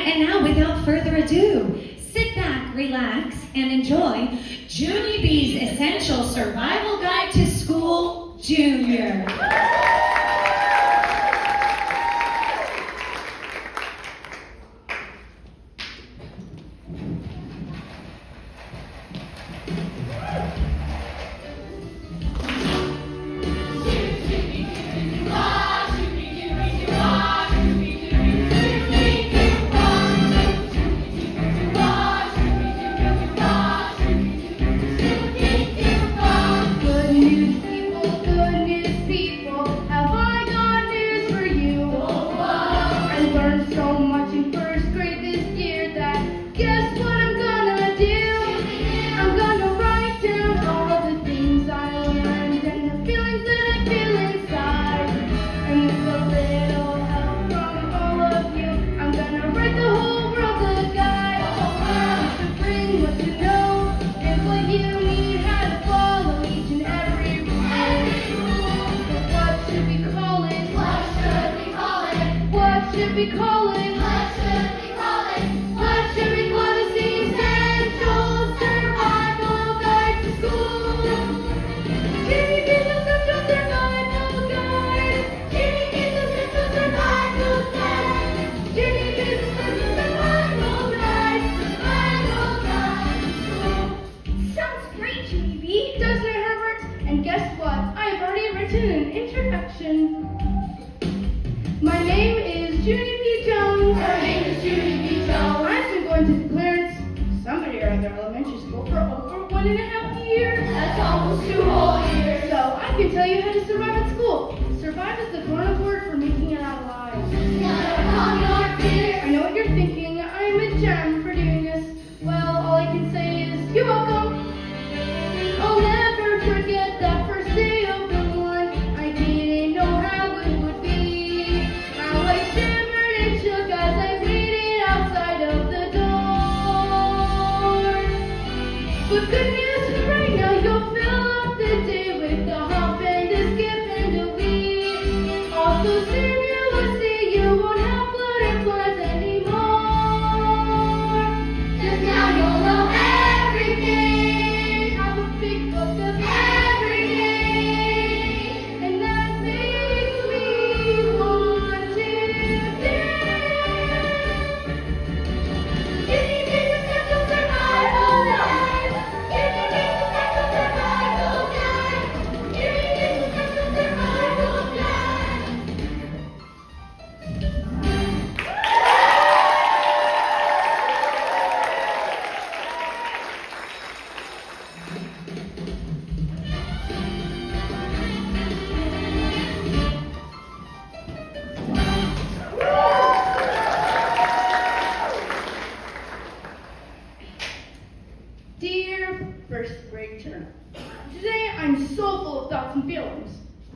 right, and now without further ado, sit back, relax, and enjoy Junie B's Essential Survival Guide to School Junior. My name is Junie B. Jones. Her name is Junie B. Jones. I've been going to the Clarence, somebody or other elementary school for over 1.5 years. That's almost 2 whole years. So I can tell you how to survive at school. Survive is the grown-up word for making it out alive. I know what you're thinking. I'm a gem for doing this. Well, all I can say is, you're welcome. I'll never forget that first day of the one. I didn't know how it would be. How I shimmered and shook as I waited outside of the door. But good news, right now you'll fill up the day with a hop and a skip and a leap. Also soon you will see you won't have butterflies anymore. 'Cause now you'll know everything. Have a big book of everything. And that makes me want to dance. Junie B's Essential Survival Guide. Junie B's Essential Survival Guide. Junie B's Essential Survival Guide. Dear first grade term, today I'm so full of thoughts and feelings.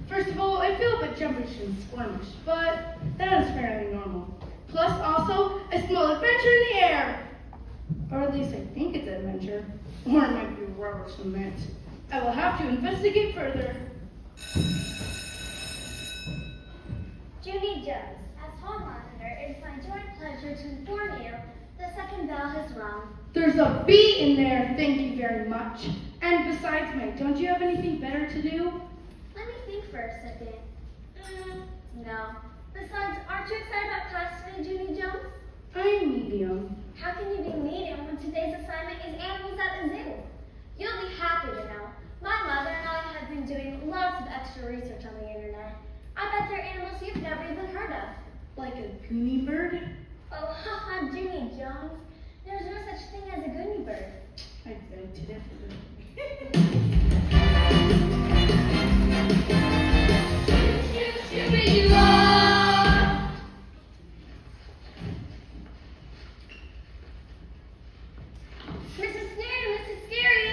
First of all, I feel a bit jumpish and squirmish, but that is fairly normal. Plus, also, I smell adventure in the air. Or at least I think it's adventure. Or it might be rubber cement. I will have to investigate further. Junie Jones, as hall monitor, it is my joy and pleasure to inform you the second bell has rung. There's a B in there, thank you very much. And besides, Meg, don't you have anything better to do? Let me think for a second. No. Besides, aren't you excited about class today, Junie Jones? I'm medium. How can you be medium when today's assignment is animals at the zoo? You'll be happy to know. My mother and I have been doing lots of extra research on the internet. I bet they're animals you've never even heard of. Like a goony bird? Oh, haha, Junie Jones. There's no such thing as a goony bird. I beg to differ. Mrs. Snare, Mrs. Scary,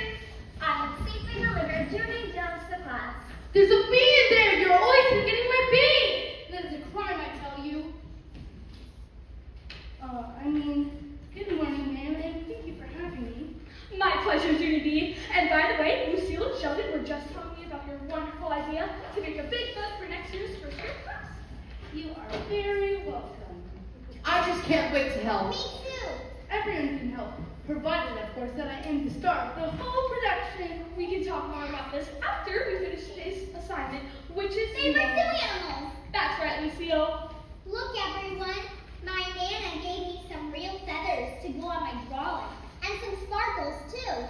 I have safely delivered Junie Jones to class. There's a bee in there! You're always forgetting my bee! That is a crime, I tell you. Good morning, ma'am, and thank you for having me. My pleasure, Junie B. And by the way, Lucille and Sheldon were just telling me about your wonderful idea to make a big buzz for next year's first grade class. You are very welcome. I I just can't wait to help. Me too. Everyone can help, provided, of course, that I am the star of the whole production. We can talk more about this after we finish today's assignment, which is Favorite zoo animals. That's right, Lucille. Look, everyone. My Nana gave me some real feathers to go on my drawing. And some sparkles, too.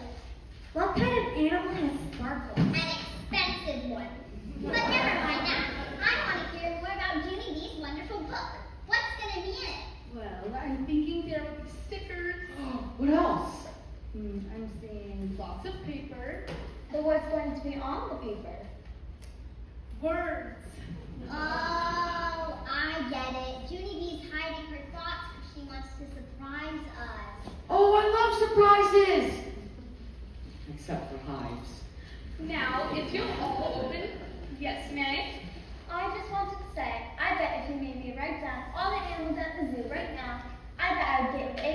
What kind of animal has sparkles? An expensive one. But never mind that. I want to hear more about Junie B's wonderful book. What's going to be in it? Well, I'm thinking there will be stickers. What else? I'm seeing lots of paper. The word's going to be on the paper. Words. Oh, I get it. Junie B's hiding her thoughts because she wants to surprise us. Oh, I love surprises! Except for hives. Now, if you'll all open, yes, May. I just wanted to say, I bet if you made me write down all the animals at the zoo right now, I bet I would get an A+.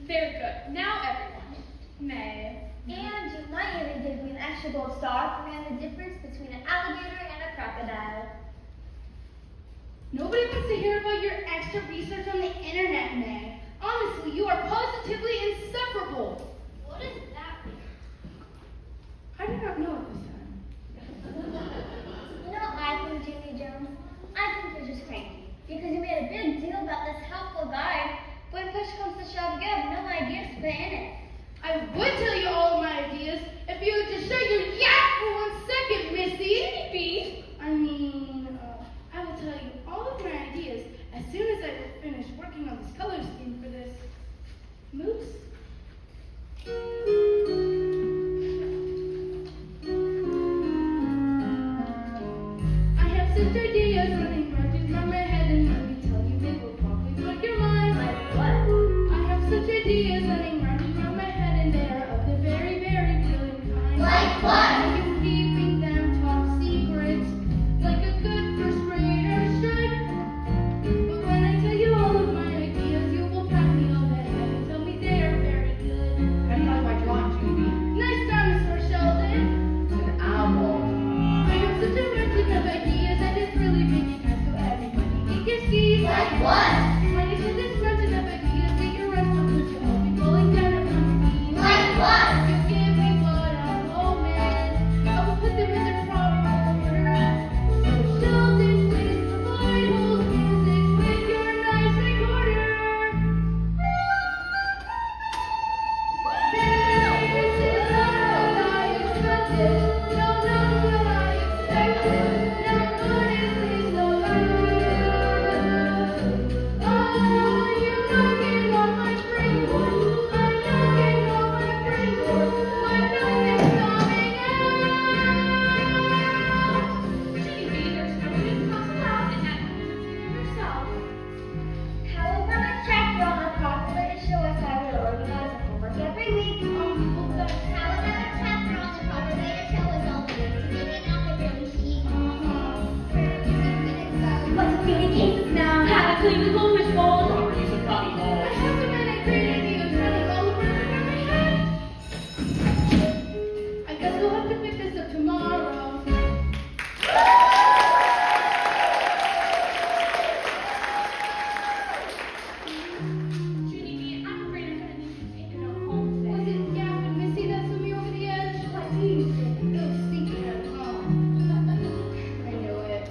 Very good. Now, everyone. May. And you might even give me an extra gold star for knowing the difference between an alligator and a crocodile. Nobody wants to hear about your extra research on the internet, Meg. Honestly, you are positively insufferable. What does that mean? I do not know at this time. You know what I think, Junie Jones? I think you're just cranky. Because you made a big deal about this helpful guide. When push comes to shove, you have no ideas to put in it. I would tell you all of my ideas if you would just shut your yap for 1 second, Missy. Maybe. I will tell you all of my ideas as soon as I finish working on this color scheme for this moose. I have such ideas running right through my head, and let me tell you, they will probably blow your mind. Like what? I have such ideas running round and round my head, and they are of the very, very brilliant kind. Like what? I'm keeping them top secret, like a good first grader should. But when I tell you all of my ideas, you will pat me on the head and tell me they are very good. How do you like my drawing, Junie? Nice dinosaur, Sheldon. It's an owl. I have such a mountain of ideas, and it's really big enough so everybody can see. Like what? When you see this mountain of ideas, take your rest on the show, be falling down upon me. Like what? You give me what I'm man. I will put them in their proper order. So Sheldon, please provide hold music with your nice recorder. This is not what I expected. No, not what I expected. Now what is this about? Oh, you're knocking on my springboard. I'm knocking on my springboard. My nothing's coming out. Junie B, there's no reason not to laugh, and that includes yourself. How about a chapter on the proper way to show us how to organize our homework every week? How about a chapter on the proper way to show us all the ways to make it not the really sheet? What's cleaning cases now? How to clean the garbage bowl. Properties of Connie I Hall. have so many great ideas running all over my head. I guess we'll have to pick this up tomorrow. Junie B, I'm afraid I'm going to need you to take a note home Was today. it Gap and Missy that threw me over the edge? What do you think? It was stinking at home. I knew it.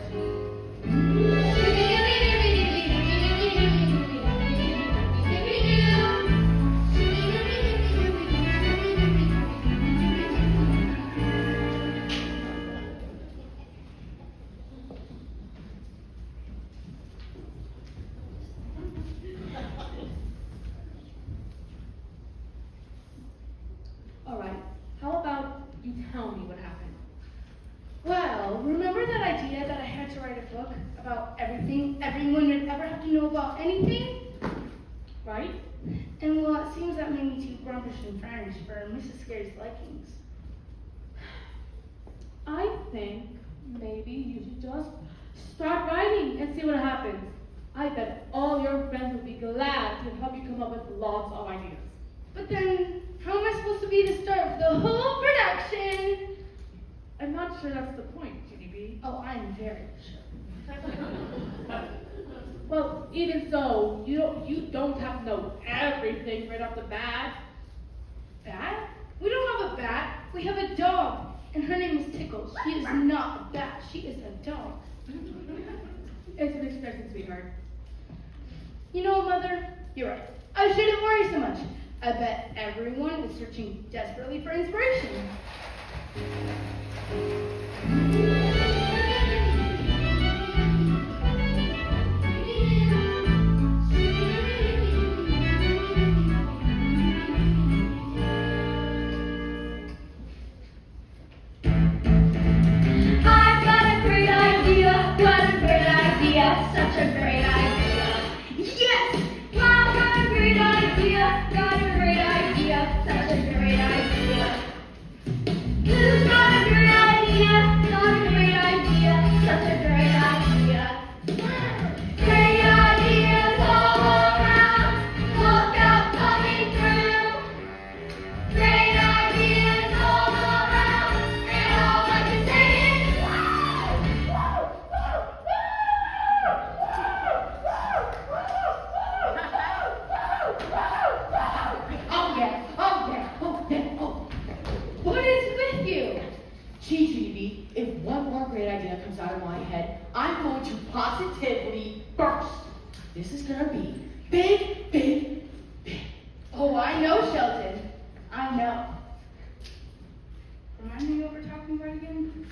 All right. How about you tell me what happened? Well, remember that idea that I had to write a book about everything everyone would ever have to know about anything? Right? And well, it seems that made me too grumpish and frownish for Mrs. Scary's likings. I think maybe you should just start writing and see what happens. I bet all your friends will be glad to help you come up with lots of ideas. But then, how am I supposed to be the star of the whole production? I'm not sure that's the point, Junie B. Oh, I'm very sure. Well, even so, you don't have to know everything right off the bat. Bat? We don't have a bat. We have a dog. And her name is Tickles. She is not a bat. She is a dog. It's an expression, sweetheart. You know, Mother, you're right. I shouldn't worry so much. I bet everyone is searching desperately for inspiration. I've got a great idea, such a great idea. Yes! I've got a great idea, such a great idea. Who's got a great idea, such a great idea. Great ideas all around, look out coming through. Great ideas all around, and all I can say is What is with you? Gee, Junie, if one more great idea comes out of my head, I'm going to positively burst. This is gonna be big, big, big. Oh, I know, Sheldon. I know. Remind me what we're talking about again?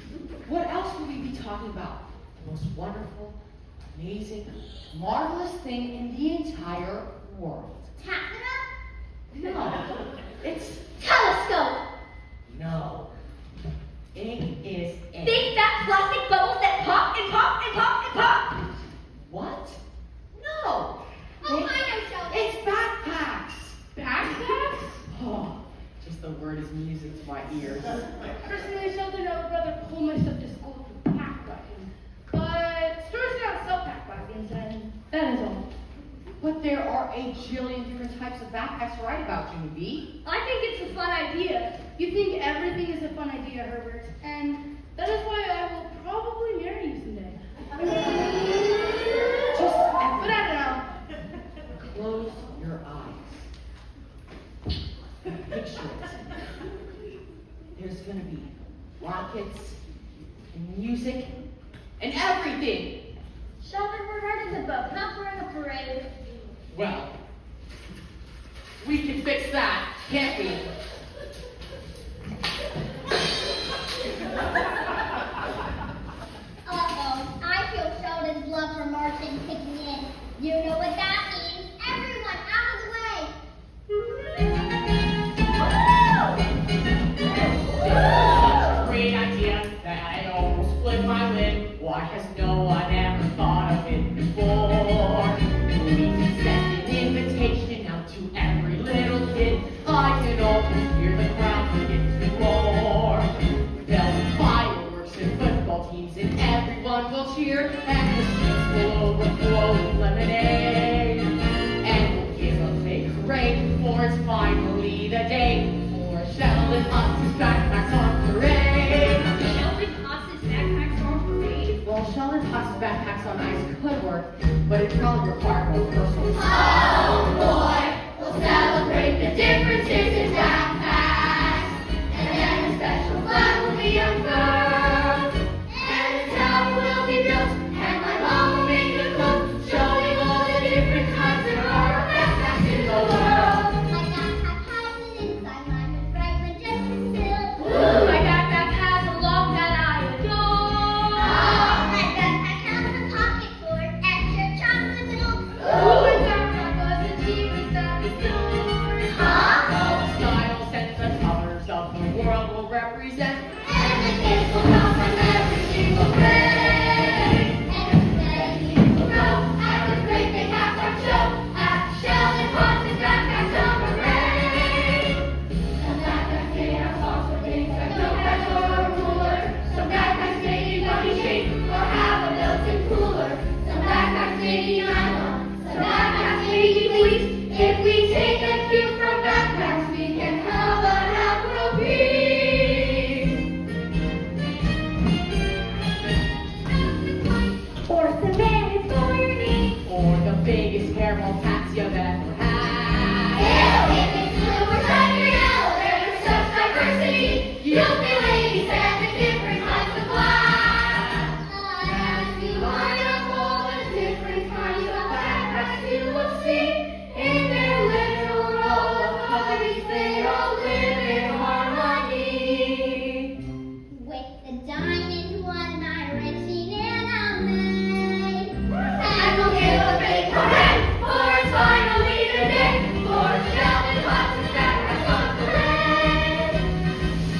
What else would we be talking about? The most wonderful, amazing, marvelous thing in the entire world. taffeta? No, it's Telescope! no. It is a Big fat plastic bubbles that pop and pop and pop and pop! what? No. Oh, I know, Sheldon. It's backpacks. Backpacks? Oh, just the word is music to my ears. Personally, Sheldon, I would rather pull myself to school with a pack wagon. But stores now sell pack wagons, and that is all. But there are a jillion different types of backpacks to write about, Junie B. I think it's a fun idea. You think everything is a fun idea, Herbert, and that is why I will probably marry you someday. Just But I don't know. close your eyes. Picture it. There's gonna be rockets and music and everything. Sheldon, we're riding the boat, not throwing a parade. Well, we can fix that, can't we? Uh-oh, I feel Sheldon's love for Martian kicking in. You know what that means. Everyone out of the way. Such a great idea that I almost split my lid. Why has no one ever thought of it before? We can send an invitation out to every little kid. I can almost hear the crowd begin to roar. There'll be fireworks and football teams, and everyone will cheer, and the streets will overflow with lemonade. And we'll give a big parade, for it's finally the day for Sheldon Hunt's backpacks on parade. Sheldon tosses backpacks on parade. Well, Sheldon Hunt's backpacks on ice could work, but it probably required more personal Oh boy, we'll celebrate the differences in backpacks. And then a special flag will be unfurled. And a tower will be built. And my mom will make a quilt showing all the different kinds of our backpacks in the world. My backpack has an inside line with Franklin just as still. Ooh, my backpack has a lock that I adore. Oh, my backpack has a pocket for extra chocolate milk. Ooh, my backpack was a genius at the store. All the styles and the colors of the world will represent. And the kids will come from every single grade. And many will go at the great big backpack show at Sheldon Hunt's Backpacks on Parade. Some backpacks made of songs for things like notepads or a ruler. Some backpacks made in body shape or have a built-in cooler. Some backpacks made in nylon. Some backpacks made in fleece. If we take a cue from backpacks, we can have an Afro piece. Or some mayonnaise for your knee. Or You'll be ladies and the different kinds of glass. As you line up all the different kinds of glass, you will see in their little row of colors they all live in harmony. With the diamond one I Richie and I made, and we'll give a big hooray for it's finally the day for Sheldon Classes that has gone parade.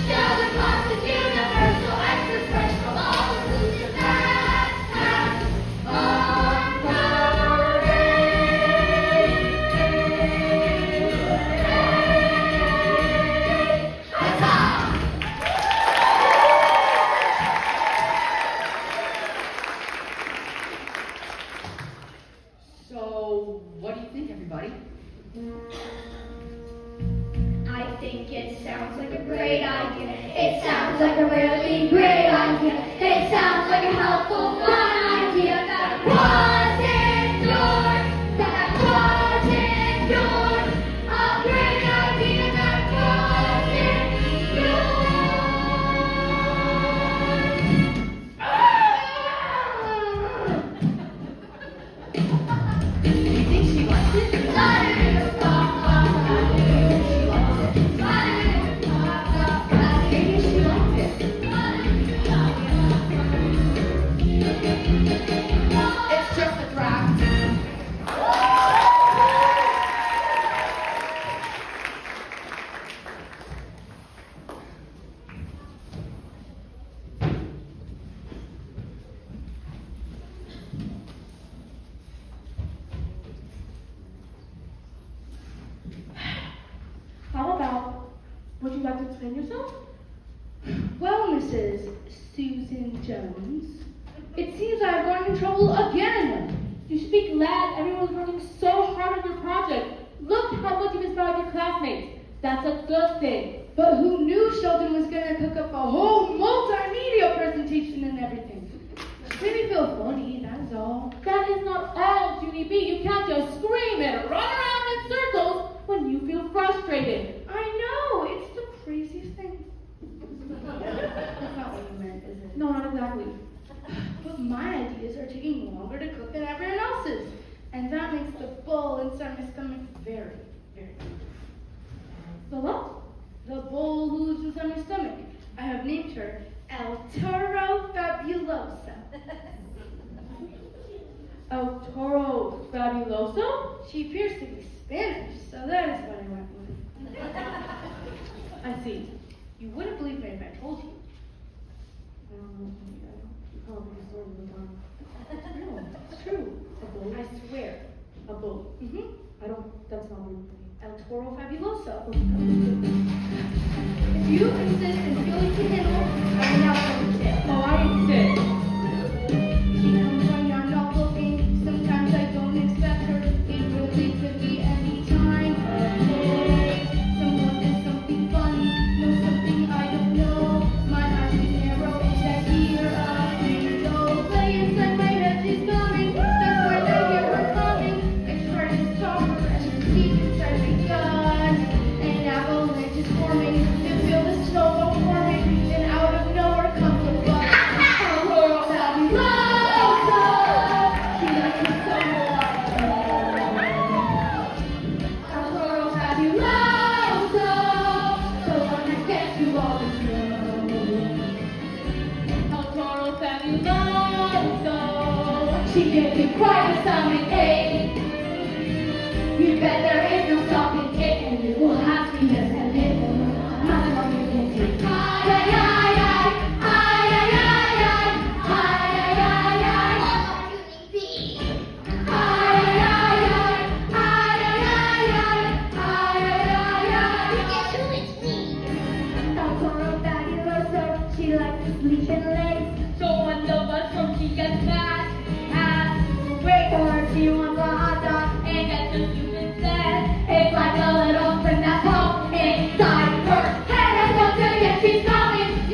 Sheldon Classes universal express from all the losers that have on parade. Huzzah! So, what do you think, everybody? I think it sounds like a great idea. It sounds like a really great idea. It sounds like a helpful, fun idea. That wasn't yours. That wasn't yours. A great idea that wasn't yours. Do you think she liked it? Maybe she liked it. It's just a draft. How about, would you like to explain yourself? Well, Mrs. Susan Jones, it seems I've gotten in trouble again. You speak loud. Everyone's working so hard on your project. Look how much you've inspired your classmates. That's a good thing. But who knew Sheldon was going to cook up a whole multimedia presentation and everything? Made me feel funny, that's all. That is not all, Junie B. You can't just scream and run around in circles when you feel frustrated. I know, it's the craziest thing. That's not what you meant, is it? No, not exactly. But my ideas are taking longer to cook than everyone else's. And that makes the bowl inside my stomach very, very hungry. So what? The bowl who lives inside my stomach. I have named her El Toro Fabulosa. El Toro Fabuloso? She appears to be Spanish, so that is what I went with. I see. You wouldn't believe me if I told you. I don't know. You probably just told me the time. No, it's true. A boat? I swear. A boat. Mm-hmm. That's not real for me. El Toro Fabuloso. If you insist and feel like you handle, I will now go to jail. Oh, I insist. She comes when you're not looking. Sometimes I don't expect her. It really could be any time of day. Someone did something funny, know something I don't know. My eyes are narrow, that here I go. Play inside my head, she's coming. That's when I hear her coming. It's hard to stop her, and she's deep inside my gut. An avalanche is forming. You feel the snowball forming, and out of nowhere comes a bug. She gives you quite a stomach ache. You bet there is no stopping it, and you will have to just a little much more you can take. Ay, ay, ay, ay, ay, ay, ay, ay, ay, ay, ay, ay. Ay, ay, ay, ay, ay, ay, ay, ay, ay, ay, ay. El Toro Fabuloso, she likes to sleep in late. So when the bus from she gets back, Wait for her, she wants a hot dog. and that's the stupid said. It's like a little thing that's home inside her head. And once again she's coming.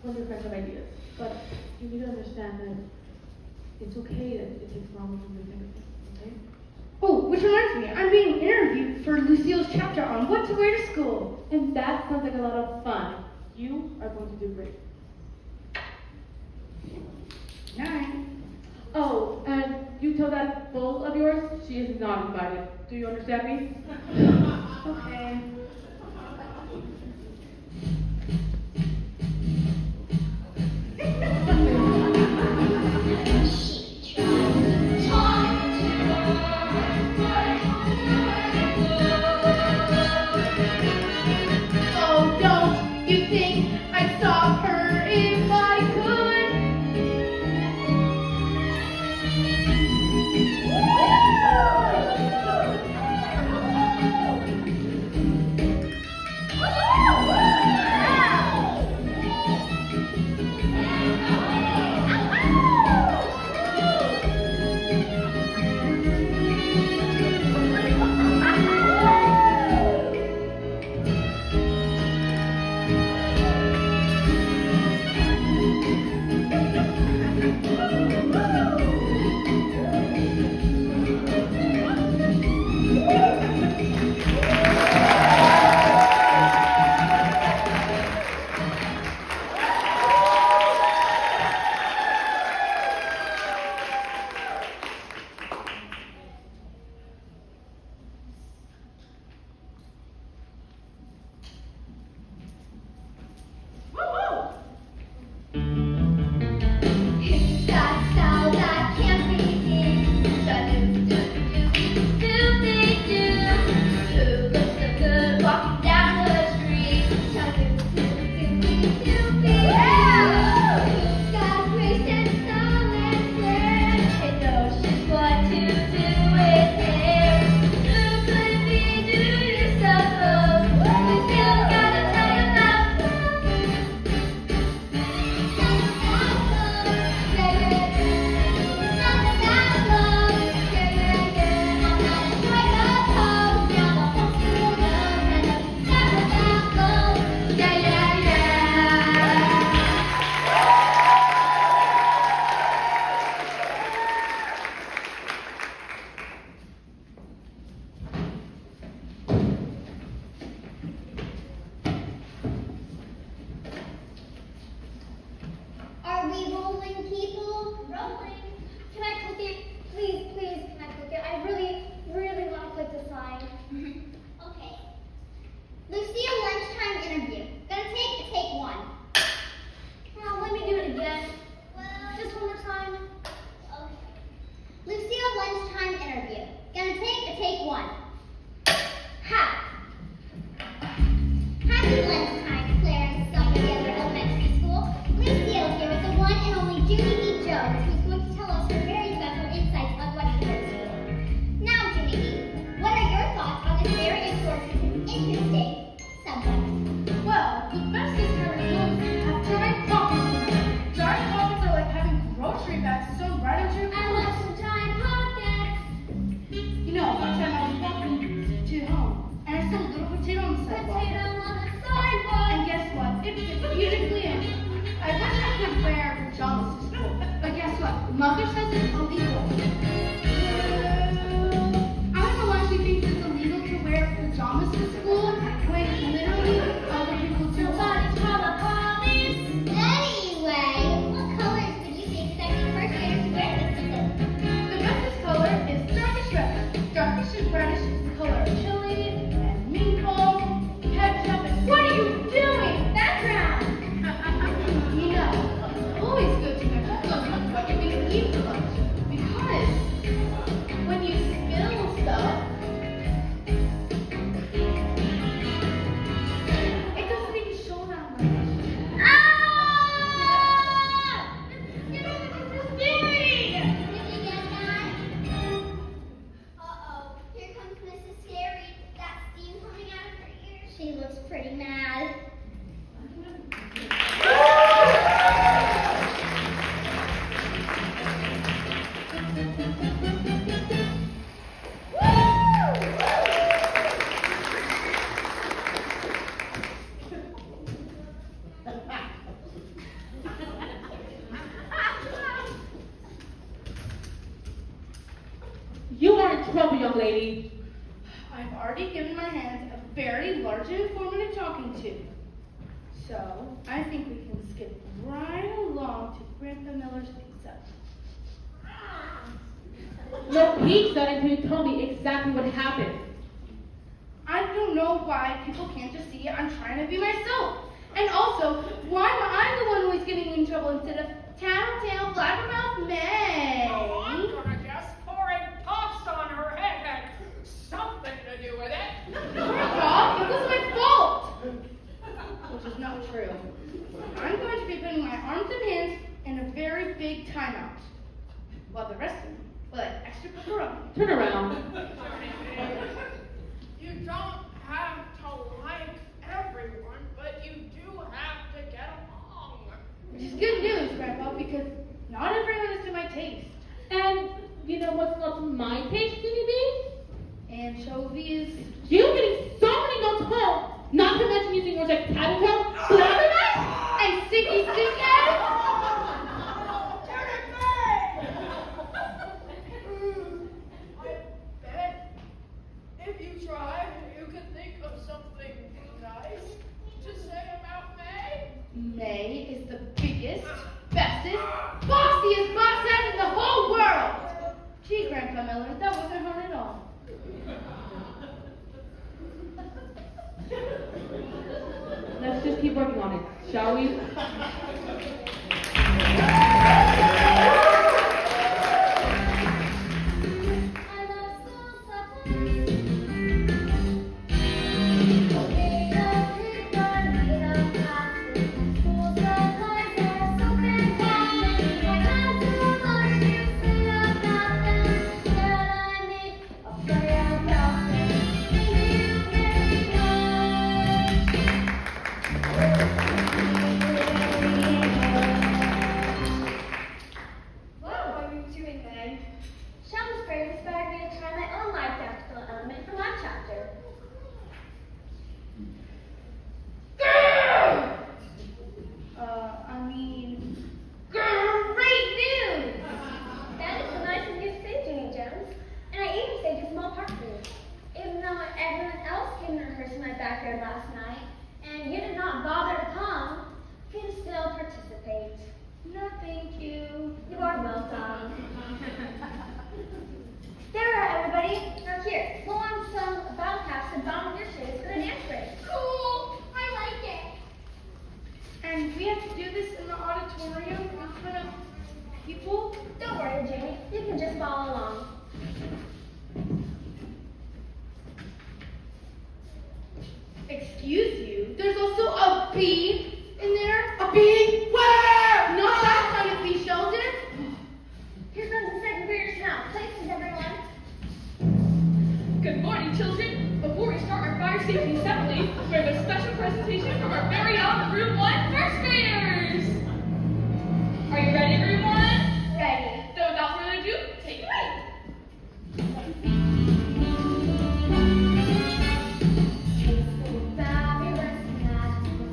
course your friends have ideas, but you need to understand that it's okay that it takes longer from your fingertips, okay? Oh, which reminds me, I'm being interviewed for Lucille's chapter on what to wear to school. And that sounds like a lot of fun. You are going to do great. Night. Oh, and you tell that bull of yours she is not invited. Do you understand me? Okay. Oh, don't you think I'd stop her if I Are we rolling, people? Rolling. Can I click it? Please, please, can I click it? I really, really want to click the sign. Okay. Lucille lunchtime interview. Gonna take one. Now, let me do it again. Just one more time. Okay. Lucille lunchtime interview. Gonna take one. Ha! Happy lunchtime, Clarence Summerfield Elementary School. Lucille here with the one and only Junie B. Jones, who's going to tell us her very special insights on what she goes for. Now, Junie B., what are your thoughts on this very important and interesting subject? Well, the best is having those have giant pockets. Giant pockets are like having grocery bags sewn right into your I want some giant pockets. You know, one time I was walking to home, and I saw a little potato on the sidewalk. Potato on the sidewalk. And guess what? It fit beautifully in. I wish I could wear pajamas to school, but guess what? Mother says it's illegal. I don't know why she thinks it's illegal to wear pajamas to school when literally other people do. Somebody call the police. Anyway, what colors would you be expecting first graders to wear this season? The bestest color is darkish red. Darkish and reddish is the color of chili and meatballs, ketchup, and what are you doing? Background. You know, it's always good to have clothes on what you're going to eat for lunch. Because when you spill stuff, it doesn't even show that much. Uh-oh, here comes Mrs. Scary. That steam coming out of her ears. She looks pretty mad. lady. I've already given my hands a very large and informative talking to. So, I think we can skip right along to Grandpa Miller's pizza. No pizza until you tell me exactly what happened. I don't know why people can't just see I'm trying to be myself. And also, why am I the one who is getting in trouble instead of Tattletale Blabbermouth May? Oh, I'm gonna guess pouring toast on her head had something to do with it. Grandpa, it was my fault! Which is not true. I'm going to be putting my arms and hands in a very big timeout. While the rest of them will have extra pepperoni. Turn around. You don't have to like everyone, but you do have to get along. Which is good news, Grandpa, because not everyone is to my taste. And you know what's not to my taste, Junie B? Anchovies. You getting so many notes home, not to mention using words like tattletale, blabbermouth, And sticky stick head. I bet if you tried, you could think of something nice to say about May. May is the biggest, bestest, bossiest boss head in the whole world. Gee, Grandpa Miller, that wasn't hard at all. Let's just keep working on it, shall we? I love school supplies. Made of paper, made of plastic. School supplies are so fantastic. I have so much to say about them that I made a play about them. Thank you very much. What are you doing, Meg? Sean's prayer inspired me to try my own life practical element for my chapter. Great news! That is so nice of you to say, Junie Jones. And I even saved a small part for you. Even though everyone else came to rehearse in my backyard last night, and you did not bother to come, you can still participate. No, thank you. You are welcome. There we are, everybody. Now here, blow on some bottle caps and bottom your shoes for the dance break. Cool! I like it. And we have to do this in the auditorium in front of people? Don't worry, Junie. You can just follow along. Excuse you? There's also a bee in there? A bee? Where? Not that kind of bee, Sheldon. Here comes the second graders now. Places, everyone. Good morning, children. Before we start our fire safety assembly, we have a special presentation from our very own Room 1 first graders. Are you ready, everyone? Ready. So without further ado, take it away. It's so fabulous, magical,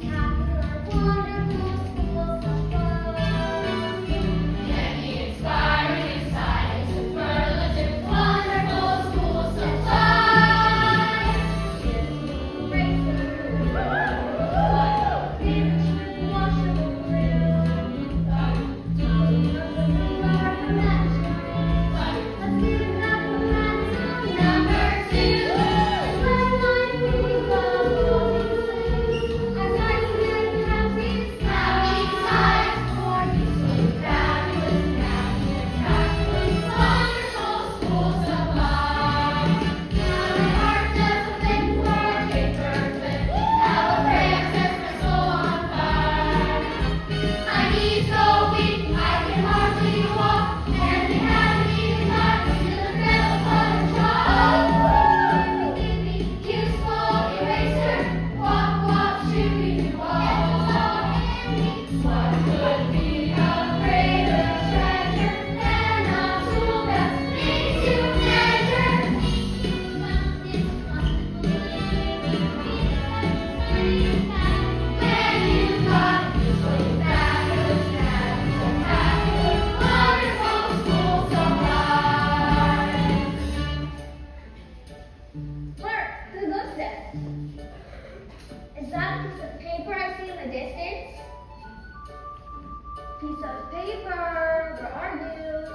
distance. Piece of paper, where are you?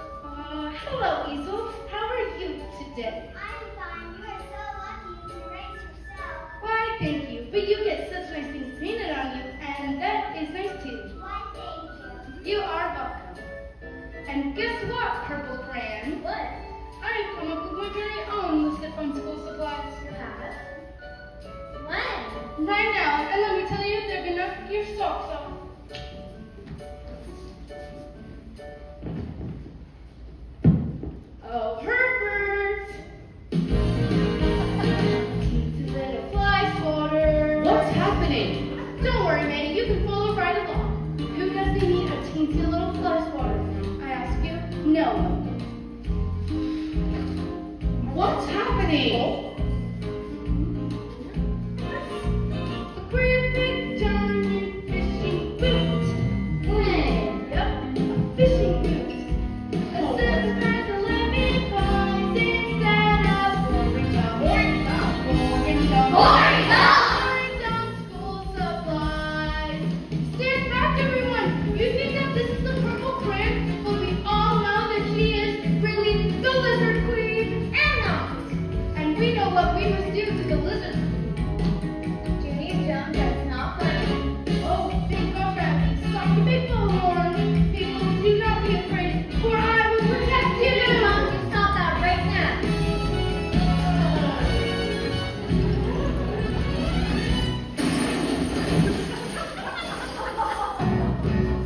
Hello, Easel. How are you today? I'm fine. You are so lucky you can erase yourself. Why, thank you. But you get such nice things painted on you, and that is nice too. Why, thank you. You are welcome. And guess what, Purple Crayon? What? I've come up with my very own list of fun school supplies. You have? When? Right now, and let me tell you, they're gonna knock your socks off. Oh, Herbert! Teensy little fly swatter. What's happening? Don't worry, May, you can follow right along. Who doesn't need a teensy little fly swatter? I ask you, no one. What's happening? A great big giant fishing boot. Yep, a fishing boot. A set of birds 11 points instead of pouring down school supplies. Stand back, everyone. You think that this is the Purple Crayon, but we all know that she is really the Lizard Queen. And not. And we know what we must do to the lizard. Junie Jones, that's not funny. Oh, thank God, Rabbit. Stop the big bullhorn. People, do not be afraid, for I will protect you. Mom, you stop that right now.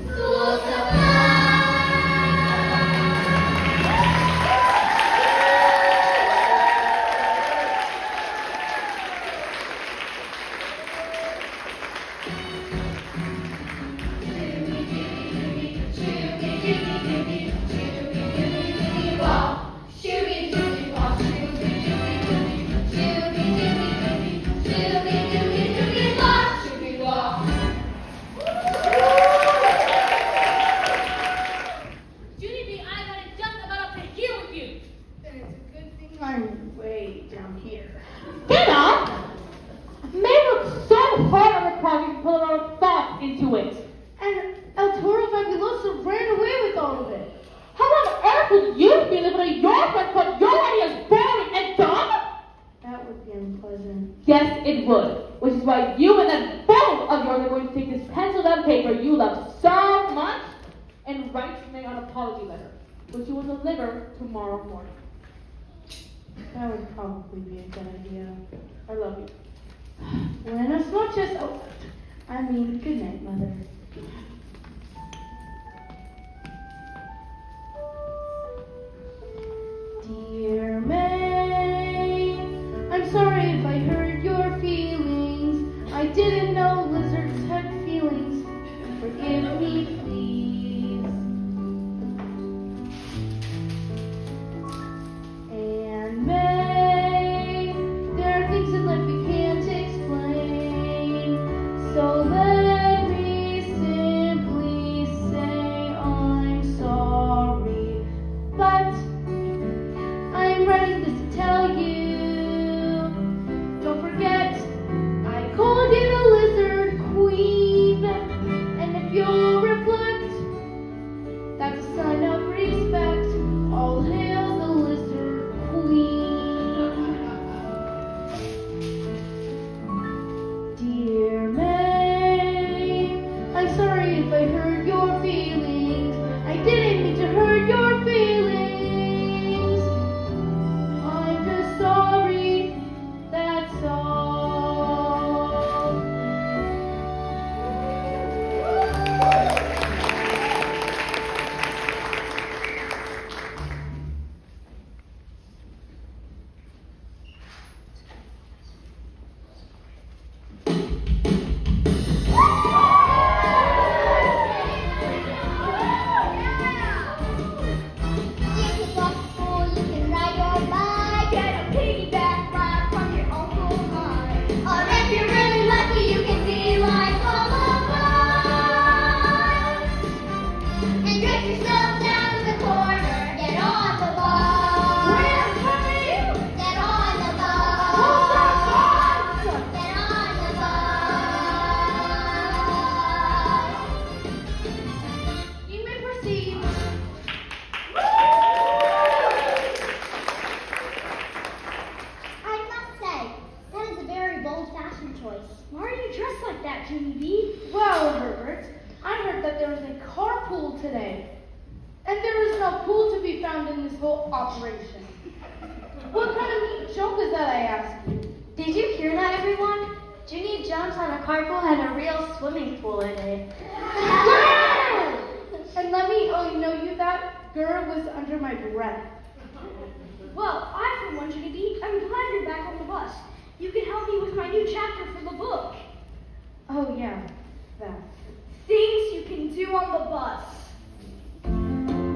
School supplies. Junie B, I got it just about up to here with you. Then it's a good thing I'm way down here. Get up! May worked so hard on the project to put a lot of thought into it. And El Toro Fabuloso ran away with all of it. How on earth would you feel if one of your friends thought your ideas boring and dumb? That would be unpleasant. Yes, it would. Which is why you and that fool of yours are going to take this penciled out paper you love so much and write me an apology letter, which you will deliver tomorrow morning. That would probably be a good idea. I love you. Buenas noches. Oh, I mean, good night, Mother. Dear May, I'm sorry if I hurt your feelings. I didn't know lizards had feelings. Forgive me, please. And May, there are things in life we can't explain. So let me dress like that, Junie B? Well, Herbert, I heard that there was a carpool today. And there was no pool to be found in this whole operation. What kind of neat joke is that, I ask you? Did you hear that, everyone? Junie Jones on a carpool had a real swimming pool in it. And let me know you that Gurr was under my breath. Well, I, for one, Junie B, I'm glad you're back on the bus. You can help me with my new chapter for the book. Oh, yeah, that. Things you can do on the bus.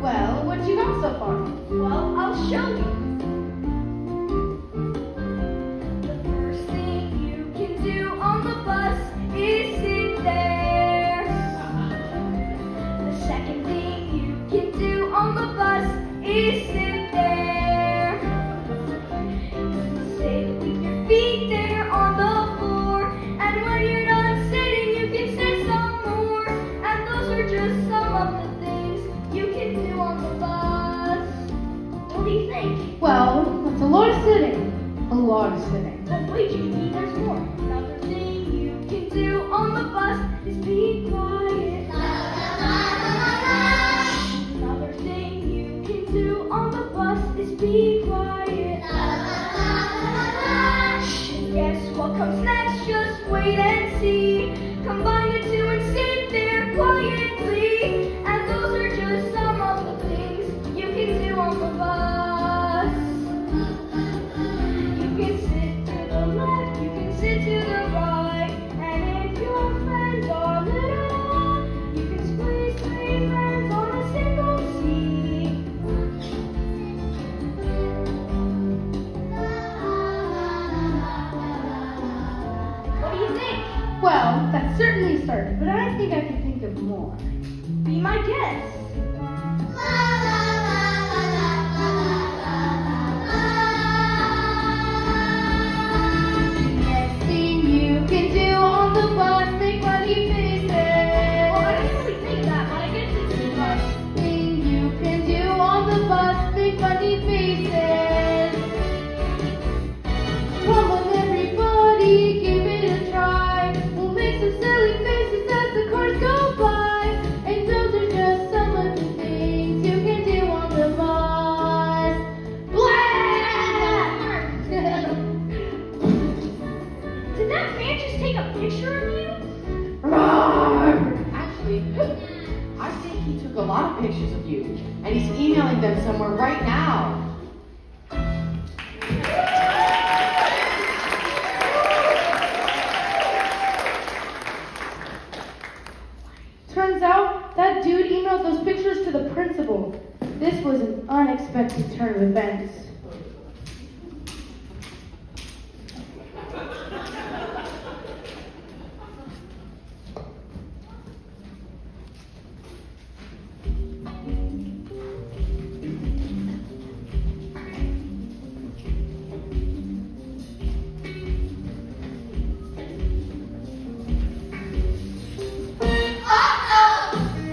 Well, what you got so far? Well, I'll show you. The first thing you can do on the bus is sit there. The second thing you can do on the bus is sit there. Sit with your feet there on the floor, and when you're done sitting, you can sit some more. And those are just some of the things you can do on the bus. What do you think? Well, that's a lot of sitting. A lot of sitting. But wait, Junie, there's more. Another thing you can do on the bus is be quiet. Another thing you can do on the bus is be quiet. And guess what comes next? Just wait and see. Combine the two and sit there quietly. And those are just some of the things you can do on the bus. You can sit to the left, you can sit to the right. And if your friends are little, you can squeeze three friends on a single seat. What do you think? Well, that certainly started, but I think I can think of more. Be my guest. Next thing you can do on the bus, make funny faces. Well, I didn't really think that, but I guess it's the bus. Thing you can do on the bus, make funny faces. Come on, everybody, give it a try. We'll make some silly faces as the cars go by. And those are just some of the things you can do on the bus. Blah! Did that man just take a picture of you? Roar! Actually, I think he took a lot of pictures of you, and he's emailing them somewhere right now. Turns out that dude emailed those pictures to the principal. This was an unexpected turn of events.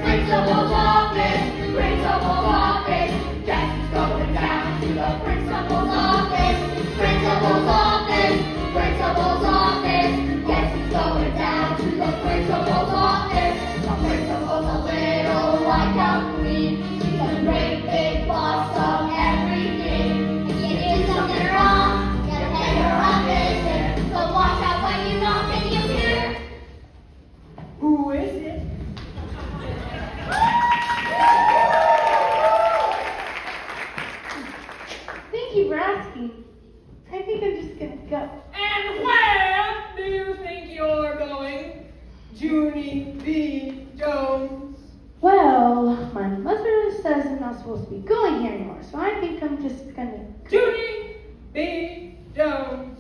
Principal's office, principal's office. Guess who's going down to the principal's office? Principal's office, principal's office. Guess who's going down to the principal's office? The principal's a little like a queen. She's a great big boss of everything. If you do something wrong, you pay her a visit. So watch out when you knock and you hear. Who is it? Thank you for asking. I think I'm just gonna go. And where do you think you're going, Junie B. Jones? Well, my mother says I'm not supposed to be going here anymore, so I think I'm just gonna. Junie B. Jones.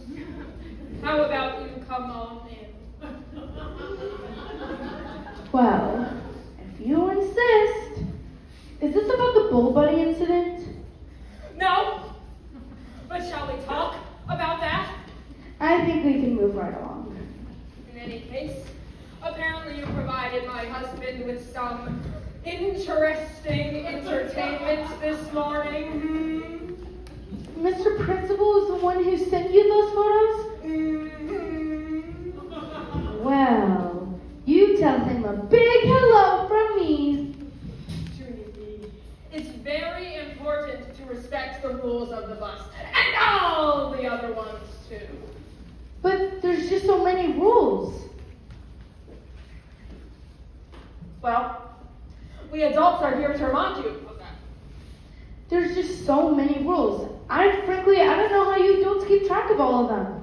How about you come on in? Well, if you insist. Is this about the bull bunny incident? No, but shall we talk about that? I think we can move right along. In any case, apparently you provided my husband with some interesting entertainment this morning. Mr. Principal is the one who sent you those photos? Mm-hmm. Well, you tell him a big hello from me. Junie B, it's very important to respect the rules of the bus. And all the other ones, too. But there's just so many rules. Well, we adults are here to remind you of that. There's just so many rules. Frankly, I don't know how you adults keep track of all of them.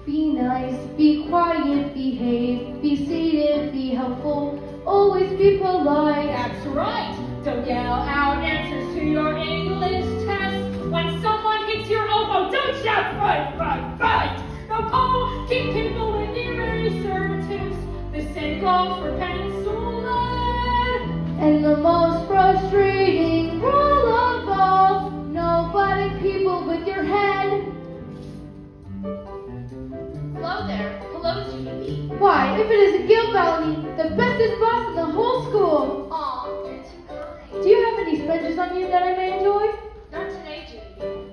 Be nice, be quiet, behave, be seated, be helpful, always be polite. That's right. Don't yell out answers to your English test. When someone hits your elbow, don't shout, fight, fight, fight. Don't call, keep people in eraser tips. The same goes for pencil lead. And the most frustrating rule of all, no butting people with your head. Hello there. Hello, Junie. Why, if it is a guilt felony, the bestest boss in the whole school. Aw, you're too kind. Do you have any sponges on you that I may enjoy? Not today, Junie.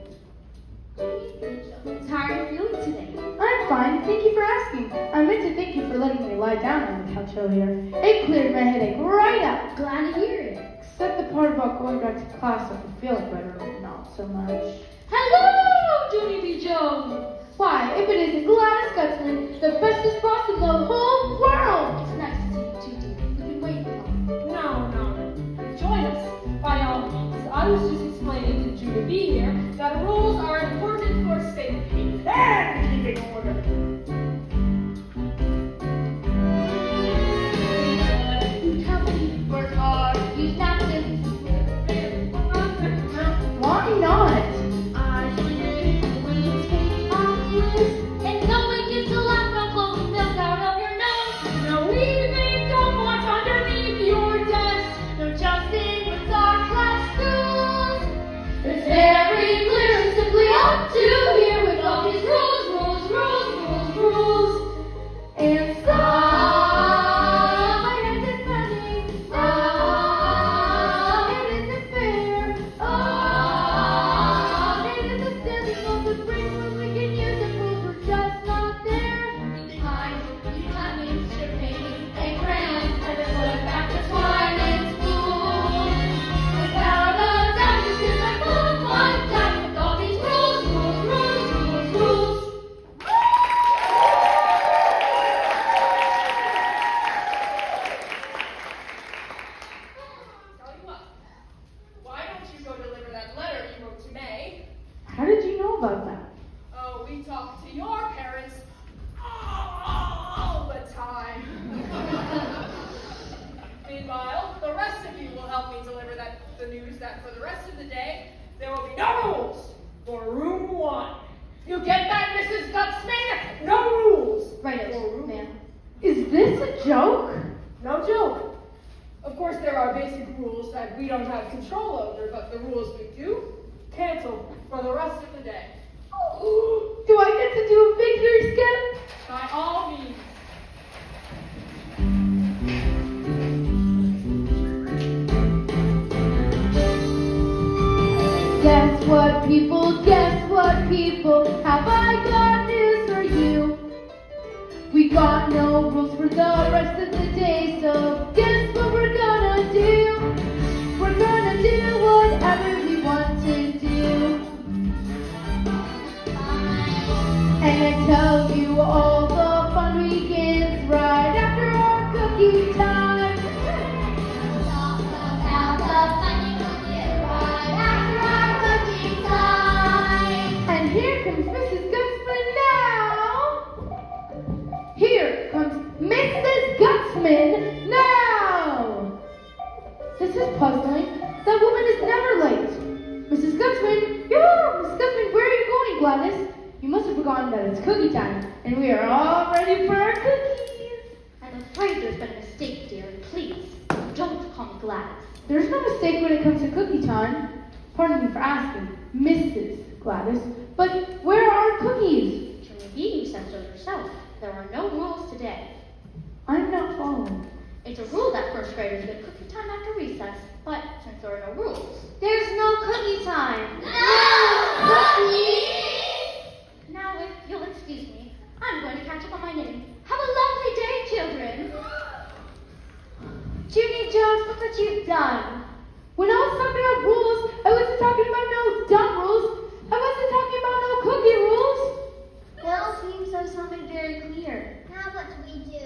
How are you feeling today? I'm fine, thank you for asking. I meant to thank you for letting me lie down on the couch earlier. It cleared my headache right up. Glad to hear it. Except the part about going back to class after feeling better, not so much. Hello, Junie B. Jones. Why, if it isn't Gladys Gutzman, the bestest boss in the whole world! It's nice to see you too, dear. We've been waiting for you. No. Join us, by all means. I was just explaining to Junie B here that rules are important for safety and keeping order. You tell me, work hard, use napkins. Why not? And no one gets to laugh from blowing milk out of your nose. No leaving what's underneath your desk. No jousting with our class rules. It's very clear and simply up to here with all these rules. And some my head is burning. It isn't fair. It isn't silly. So the bring rules we can use and rules we're just not there. Behind, you cut me, strip painting, and crayons, and then put back the twine and spoon. Without a doubt, this is a full one time with all these rules. Tell you what, why don't you go deliver that letter you wrote to May? How did you know about that? Oh, we talk to your parents all the time. Meanwhile, the rest of you will help me deliver the news that for the rest of the day, there will be no rules for room 1. You get that, Mrs. Gutzman? No rules. Right, for room ma'am. Is this a joke? No joke. Of course, there are basic rules that we don't have control over, but the rules we do, cancel for the rest of the day. Do I get to do a victory skip? By all means. Guess what, people, have I got news for you? We got no rules for the rest of the day, so guess what we're gonna do? We're gonna do whatever we want to do. And I tell you all the fun begins right after our cookie time. Talk about the fun you will get right after our cookie time. And here comes Mrs. Gutzman now. Here comes Mrs. Gutzman now. This is puzzling. That woman is never late. Mrs. Gutzman, Mrs. Gutzman, where are you going, Gladys? You must have forgotten that it's cookie time, and we are all ready for our cookies. I'm afraid there's been a mistake, dear. Please, don't call me Gladys. There's no mistake when it comes to cookie time. Pardon me for asking, Mrs. Gladys, but where are our cookies? Junie B, you said so yourself. There are no rules today. I'm not following. It's a rule that first graders get cookie time after recess. But since there are no rules, There's no cookie time. now if you'll excuse me, I'm going to catch up on my knitting. Have a lovely day, children. Junie Jones, look what you've done. When I was talking about rules, I wasn't talking about no dumb rules. I wasn't talking about no cookie rules. Well, seems I've something very clear. Now what do we do?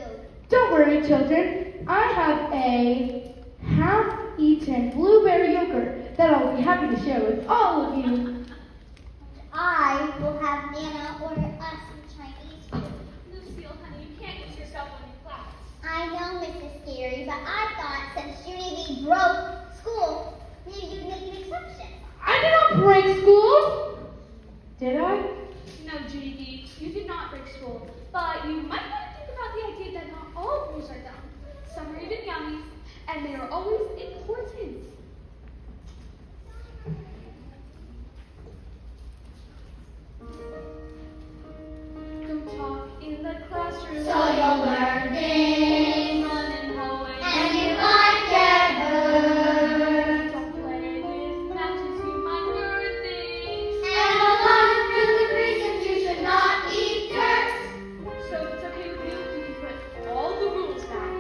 Don't worry, children. I have a half-eaten blueberry yogurt that I'll be happy to share with all of you. I will have Nana order us some Chinese food. Lucille, honey, you can't use yourself on your class. I know, Mrs. Scary, but I thought since Junie broke school, maybe you'd make an exception. I did not break school. Did I? No, Junie B, you did not break school, but you might want to think about the idea that not all rules are dumb. Some are even yummies, and they are always important. Don't talk in the classroom. So you'll learn things, Run in hallways. and you might get hurt. Don't play with matches, you might burn things. And a lot of really reasons you should not eat dirt. So if it's okay with you, you can put all the rules back.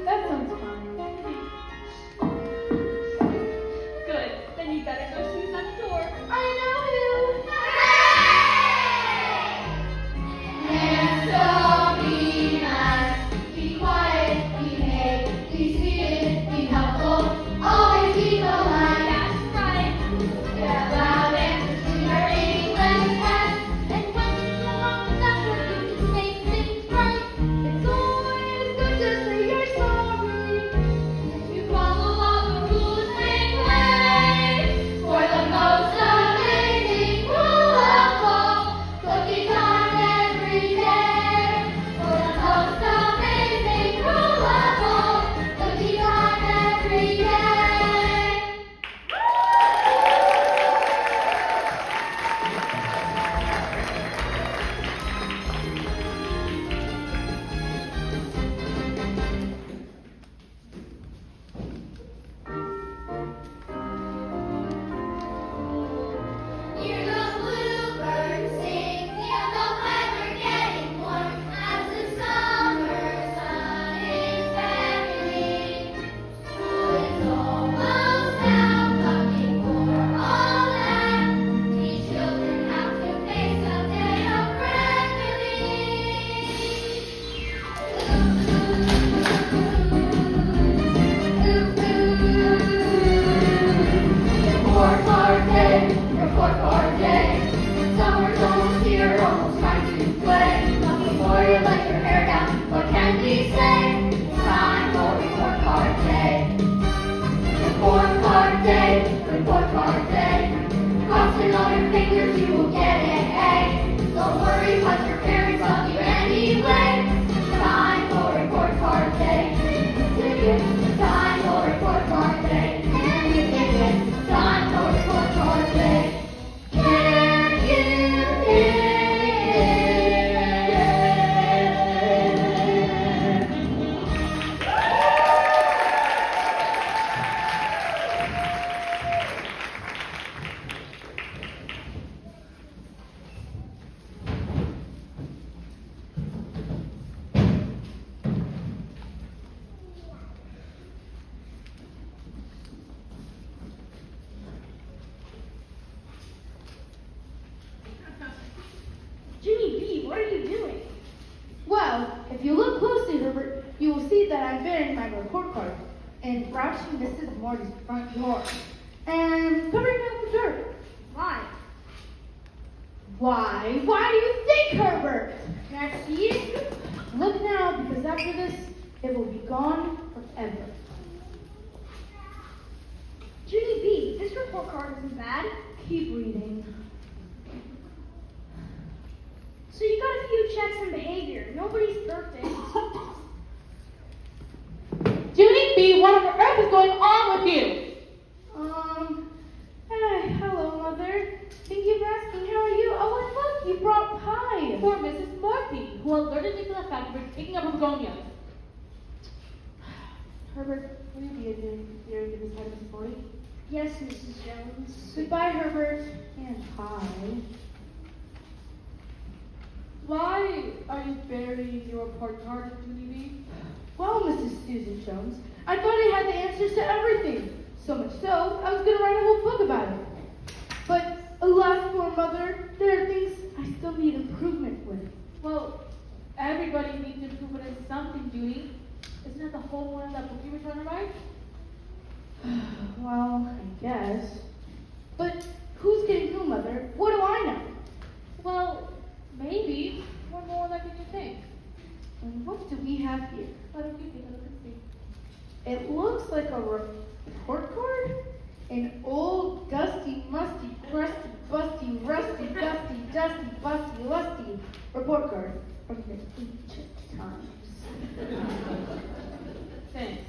That sounds fine. Good. Then you better go see who's at the door. I know who. And so be nice, be quiet, behave, be seated, be helpful, always be polite. That's right. Get loud answers to your English test, and when you go on the lesson, you can make things right. It's always good to say you're sorry. If you follow all the rules, make way for the most amazing rule of all. Cookie time every day. For the most amazing rule of all. Cookie time every day. Hear the bluebirds sing, feel the weather getting warm as the summer sun is beckoning. School is almost out, looking for all that we children have to face a day of Report card day, report card day. Summer's almost here, almost time to play. But before you let your hair down, what can we say? It's time for report card day. Report card day, report card day. Crossing all your fingers, you will get an A. Don't worry, 'cause your parents love you anyway. It's time for report card day. It's time for report card day. And you think it's time for report card day. Can you hear? Junie B, what are you doing? Well, if you look closely, Herbert, you will see that I'm burying my report card and brushing Mrs. Morty's front door and covering up the dirt. Why? Why? Why do you think, Herbert? Can I see it? Look now, because after this, it will be gone forever. Junie B, this report card isn't bad. Keep reading. So you got a few checks on behavior. Nobody's perfect. Junie B, what on earth is going on with you? Hello, Mother. Thank you for asking. How are you? Oh, and look, you brought pie. For Mrs. Morty, who alerted me to the fact we're picking up begonias. Herbert, Will you be here to this side of the story? Yes, Mrs. Jones. Goodbye, Herbert. And hi. Why are you burying your report card, Junie? Well, Mrs. Susan Jones, I thought I had the answers to everything. So much so, I was going to write a whole book about it. But alas, poor mother, there are things I still need improvement with. Well, everybody needs improvement in something, Junie. Isn't that the whole point of that book you were trying to write? Well, I guess. But who's getting who, Mother? What do I know? Well, maybe we're more like than you think. And what do we have here? Why don't you take a look and see? It looks like a report card. An old, dusty, musty, crusty, busty, rusty, dusty, dusty, busty, lusty report card from the ancient times. Thanks.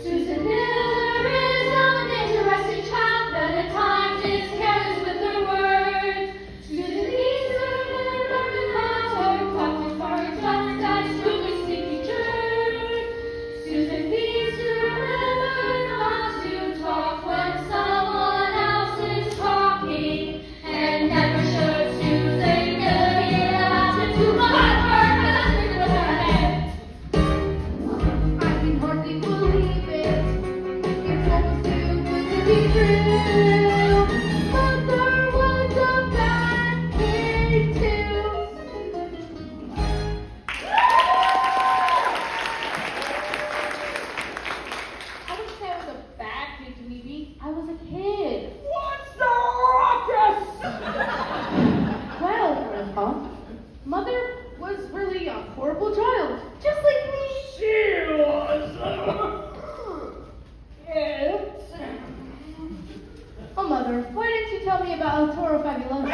Susan Miller is an interesting child, but at times is careless with her words. Susan needs to learn to matter, clapping for her just that stupid sneaky jerk. Susan needs to learn not to talk when someone else is talking, and never should Susan Miller hear about it too much with her head. I can hardly believe it. It's almost too good to be true. Mother was a bad kid too. I wouldn't say I was a bad kid, Junie. I was a kid. What's the ruckus? Well, Grandpa, Mother was really a horrible child, just like me. She was. Yes. Oh, Mother, why didn't you tell me about El Toro Fabuloso?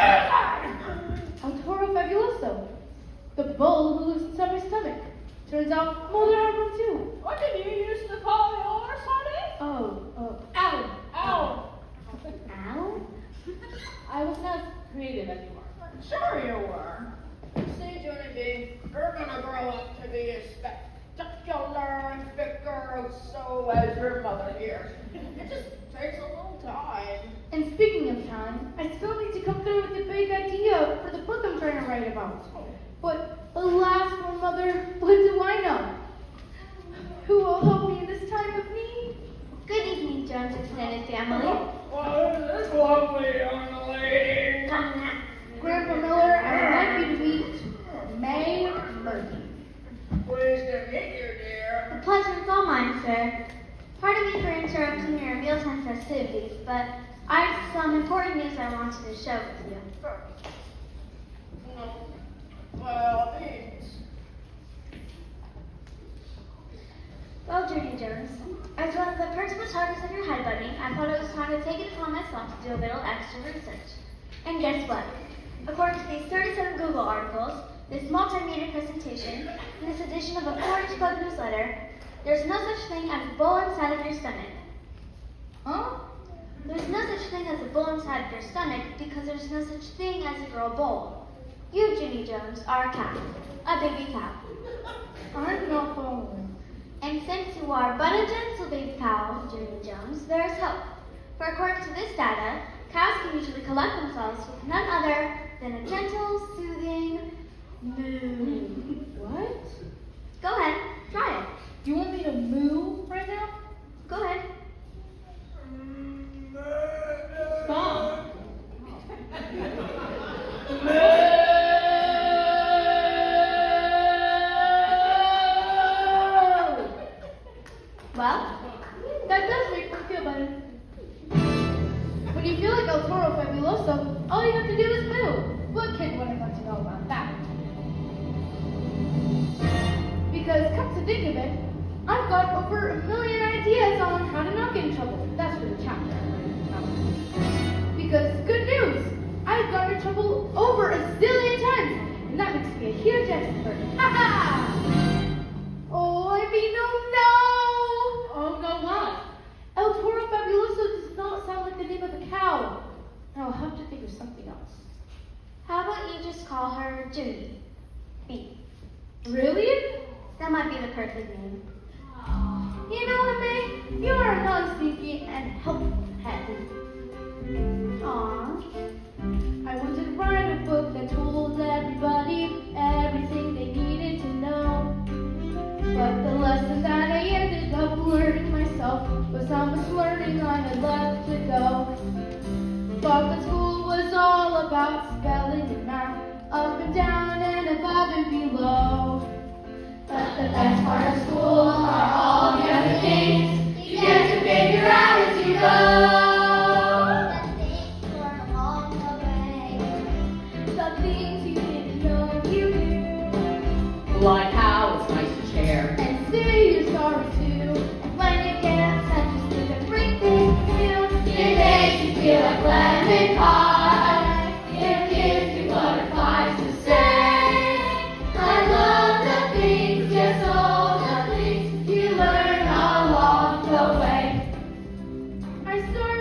El Toro Fabuloso, the bull who lives inside my stomach. Turns out Mother had one too. What did you use to call yours, honey? Oh, Alan. Alan. Al? I was not as creative as you are. Sure you were. See, Junie B, you're gonna grow up to be as spectacular and fit girl so as your mother here. It just takes a little time. And speaking of time, I still need to come through with the big idea for the book I'm trying to write about. But alas, poor Mother, what do I know? Who will help me in this time of need? Good evening, Jones extended family. Well, this is lovely young lady. Grandpa Miller, I would like you to meet May Murphy. Pleased to meet you, dear. The pleasure is all mine, sir. Pardon me for interrupting your mealtime festivities, but I have some important news I wanted to share with you. Well, thanks. Well, Junie Jones, as one of the principal targets of your head bunny, I thought it was time to take it upon myself to do a little extra research. And guess what? According to these 37 Google articles, this multimedia presentation, and this edition of a 4-inch club newsletter, there's no such thing as a bull inside of your stomach. Huh? There's no such thing as a bull inside of your stomach because there's no such thing as a girl bull. You, Junie Jones, are a cow, a baby cow. I'm not following. And since you are but a gentle baby cow, Junie Jones, there is hope. For according to this data, cows can usually collect themselves with none other than a gentle, soothing moo. What? Go ahead, try it. You want me to moo right now? Go ahead. Stop. Well, That does make me feel better. When you feel like El Toro Fabuloso, all you have to do is moo. What kid wouldn't want to know about that? Because, come to think of it, I've got over 1 million ideas on how to not get in trouble. That's for the chapter I'm writing about. Because, good news, I've gotten in trouble over 1 zillion times, and that makes me a huge expert. Ha ha! Oh, I mean, oh no! Oh, no, what? El Toro Fabuloso does not sound like the name of a cow. I'll have to think of something else. how about you just call her Junie? B. Really? That might be the perfect name. You know what, May? You are a non-sneaky and helpful pet. Aww. I wanted to write a book that told everybody everything they needed to know. But the lesson that I ended up learning myself was how much learning I had left to go. Thought that school was all about spelling and math, up and down and above and below. But the best part of school are all the other things you get to figure out as you go. The things you learn along the way. The things you didn't know you knew. Like how it's nice to share. And say you're sorry too. And when you get upset, just think of great things to It makes you feel like lemon pie. It gives you butterflies to say. I love the things, just all the things you learn along the way. I started